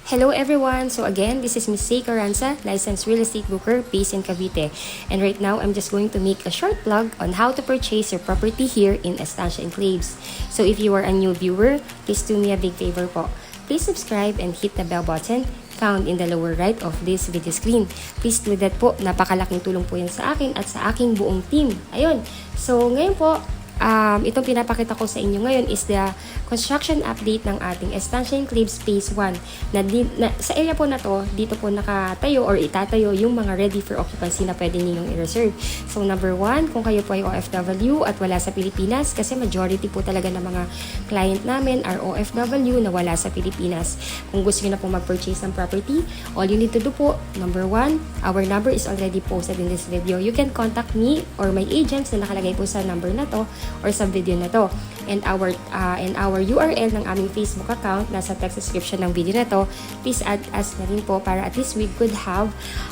Hello everyone! So again, this is Ms. Say Carranza, licensed real estate broker based in Cavite. And right now, I'm just going to make a short vlog on how to purchase your property here in Estancia Enclaves. So if you are a new viewer, please do me a big favor po. Please subscribe and hit the bell button found in the lower right of this video screen. Please do that po. Napakalaking tulong po yan sa akin at sa aking buong team. Ayun. So ngayon po, itong pinapakita ko sa inyo ngayon is the construction update ng ating Estancia Enclaves Phase 1 sa area po na to, dito po nakatayo or itatayo yung mga ready for occupancy na pwede ninyong i-reserve. So number 1, kung kayo po ay OFW at wala sa Pilipinas, kasi majority po talaga ng mga client namin are OFW na wala sa Pilipinas. Kung gusto niyo na po mag-purchase ng property, all you need to do po, number 1, our number is already posted in this video. You can contact me or my agents na nakalagay po sa number na to or sa video na to. And our URL ng aming Facebook account nasa text description ng video na to. Please add us na rin po para at least we could have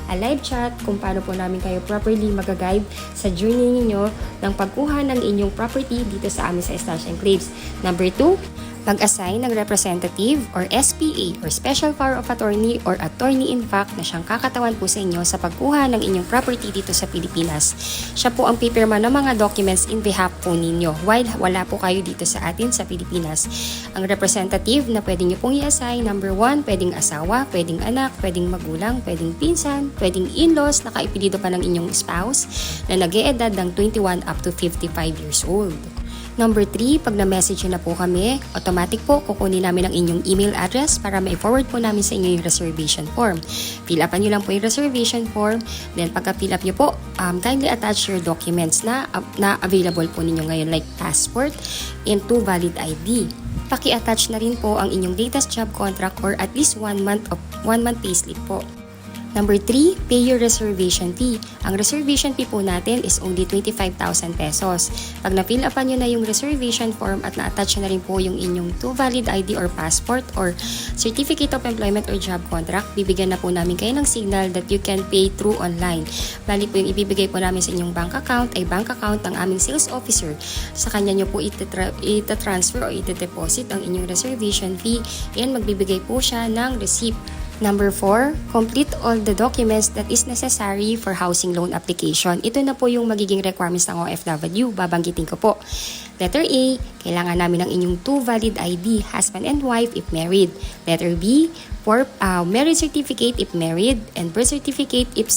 a live chat kung paano po namin kayo properly mag-guide sa journey ninyo ng pagkuha ng inyong property dito sa amin sa Estancia Enclaves. Number 2, mag-assign ng representative or SPA or Special Power of Attorney or Attorney in Fact na siyang kakatawan po sa inyo sa pagkuha ng inyong property dito sa Pilipinas. Siya po ang pipirma ng mga documents in behalf po ninyo while wala po kayo dito sa atin sa Pilipinas. Ang representative na pwede nyo pong i-assign, number 1, pwedeng asawa, pwedeng anak, pwedeng magulang, pwedeng pinsan, pwedeng in-laws na kaipilido pa ng inyong spouse na nag-e-edad ng 21 up to 55 years old. Number 3, pag na-message na po kami, automatic po kukunin namin ang inyong email address para ma-forward po namin sa inyo yung reservation form. Fill upan nyo lang po yung reservation form. Then pagka-fill up nyo po, kindly attach your documents na available po ninyo ngayon like passport and 2 valid ID. Paki-attach na rin po ang inyong latest job contract or at least 1 month payslip po. Number 3, pay your reservation fee. Ang reservation fee po natin is only 25,000 pesos. Pag na-fill upan nyo na yung reservation form at na-attach na rin po yung inyong 2 valid ID or passport or certificate of employment or job contract, bibigyan na po namin kayo ng signal that you can pay through online. Bali po yung ibibigay po namin sa inyong bank account ay bank account ng aming sales officer. Sa kanya nyo po ita-transfer o ita-deposit ang inyong reservation fee and magbibigay po siya ng receipt. Number 4, complete all the documents that is necessary for housing loan application. Ito na po yung magiging requirements ng OFW. Babanggitin ko po. Letter A, kailangan namin ng inyong 2 valid ID, husband and wife if married. Letter B, for marriage certificate if married, and birth certificate if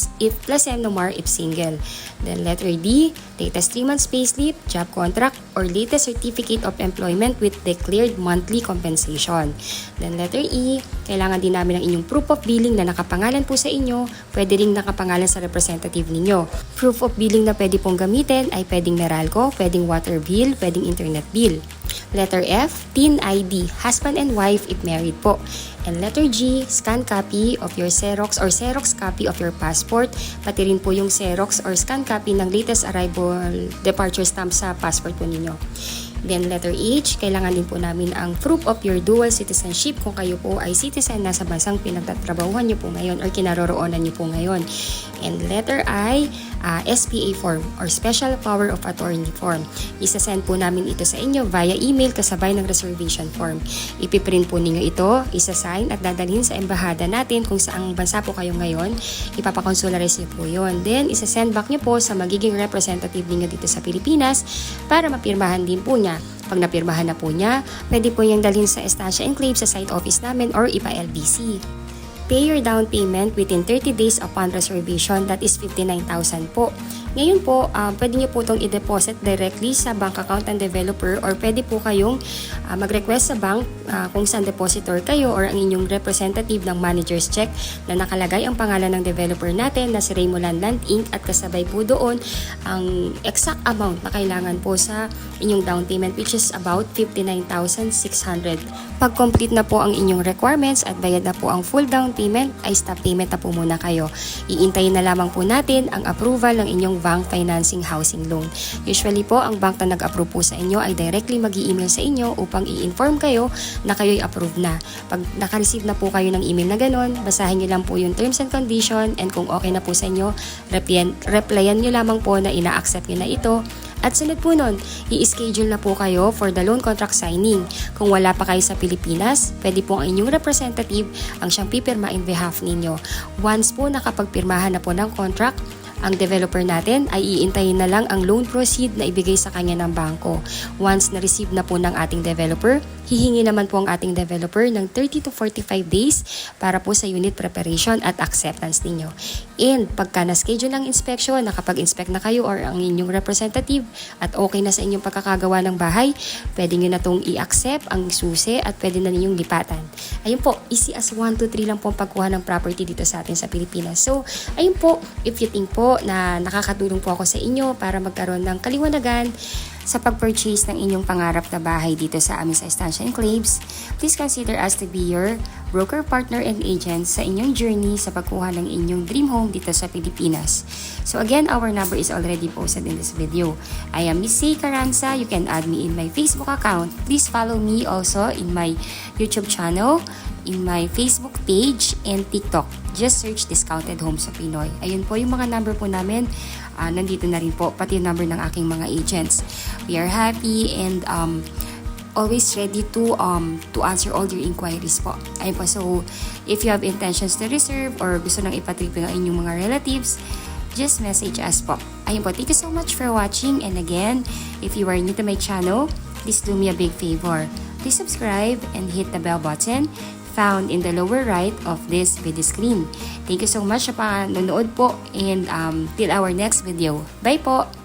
plus MNOMAR if single. Then letter D, latest 3 months payslip, job contract, or latest certificate of employment with declared monthly compensation. Then letter E, kailangan din namin ng inyong proof of billing na nakapangalan po sa inyo, pwede ring nakapangalan sa representative ninyo. Proof of billing na pwede pong gamitin ay pwedeng Meralco, pwedeng water bill, pwedeng internet bill. Letter F, TIN ID, husband and wife if married po. And letter G, scan copy of your Xerox or Xerox copy of your passport, pati rin po yung Xerox or scan copy ng latest arrival departure stamp sa passport po ninyo. Then letter H, kailangan din po namin ang proof of your dual citizenship kung kayo po ay citizen na sa bansang pinagtatrabahuhan nyo po ngayon or kinaroroonan nyo po ngayon. And letter I, SPA form or Special Power of Attorney form. Isasend po namin ito sa inyo via email kasabay ng reservation form. Ipiprint po ninyo ito, isasign at dadalhin sa embahada natin kung saang bansa po kayo ngayon. Ipapakonsularis nyo po yun. Then isasend back nyo po sa magiging representative ninyo dito sa Pilipinas para mapirmahan din po niya. Pag napirmahan na po niya, pwede po niyang dalhin sa Estancia Enclaves sa site office namin or ipa-LBC. Pay your down payment within 30 days upon reservation, that is 59,000 po. Ngayon po, pwede nyo po itong i-deposit directly sa bank account ng developer or pwede po kayong mag-request sa bank kung saan depositor kayo or ang inyong representative ng manager's check na nakalagay ang pangalan ng developer natin na si Raymoland Land Inc. at kasabay po doon ang exact amount na kailangan po sa inyong down payment which is about 59,600. Pag complete na po ang inyong requirements at bayad na po ang full down payment, ay stop payment na po muna kayo. Iintayin na lamang po natin ang approval ng inyong bank financing housing loan. Usually po, ang bank na nag-approve po sa inyo ay directly mag-i-email sa inyo upang i-inform kayo na kayo'y approve na. Pag naka-receive na po kayo ng email na ganon, basahin nyo lang po yung terms and condition and kung okay na po sa inyo, replyan nyo lamang po na ina-accept nyo na ito At sunod po nun, i-schedule na po kayo for the loan contract signing. Kung wala pa kayo sa Pilipinas, pwede po ang inyong representative ang siyang pipirma in behalf ninyo. Once po nakapagpirmahan na po ng contract, ang developer natin ay iintayin na lang ang loan proceed na ibigay sa kanya ng bangko. Once na-receive na po ng ating developer, hihingi naman po ang ating developer ng 30 to 45 days para po sa unit preparation at acceptance ninyo. And pagka na-schedule ng inspection, nakapag-inspect na kayo or ang inyong representative at okay na sa inyong pagkakagawa ng bahay, pwede nyo na itong i-accept ang susi at pwede na ninyong lipatan. Ayun po, easy as 1, 2, 3 lang po ang pagkuha ng property dito sa atin sa Pilipinas. So, ayun po, if you think po na nakakatulong po ako sa inyo para magkaroon ng kaliwanagan sa pag-purchase ng inyong pangarap na bahay dito sa amin sa Estancia Enclaves, please consider us to be your broker, partner, and agent sa inyong journey sa pagkuha ng inyong dream home dito sa Pilipinas. So again, our number is already posted in this video. I am Miss C. Carranza. You can add me in my Facebook account. Please follow me also in my YouTube channel, in my Facebook page, and TikTok. Just search Discounted Homes sa Pinoy. Ayun po yung mga number po namin. Nandito na rin po, pati yung number ng aking mga agents. We are happy and always ready to answer all your inquiries po. Ayun po, so if you have intentions to reserve or gusto nang ipatripin ang inyong mga relatives, just message us po. Ayun po, thank you so much for watching, and again, if you are new to my channel, please do me a big favor. Please subscribe and hit the bell button found in the lower right of this video screen. Thank you so much sa panonood po, and till our next video. Bye po!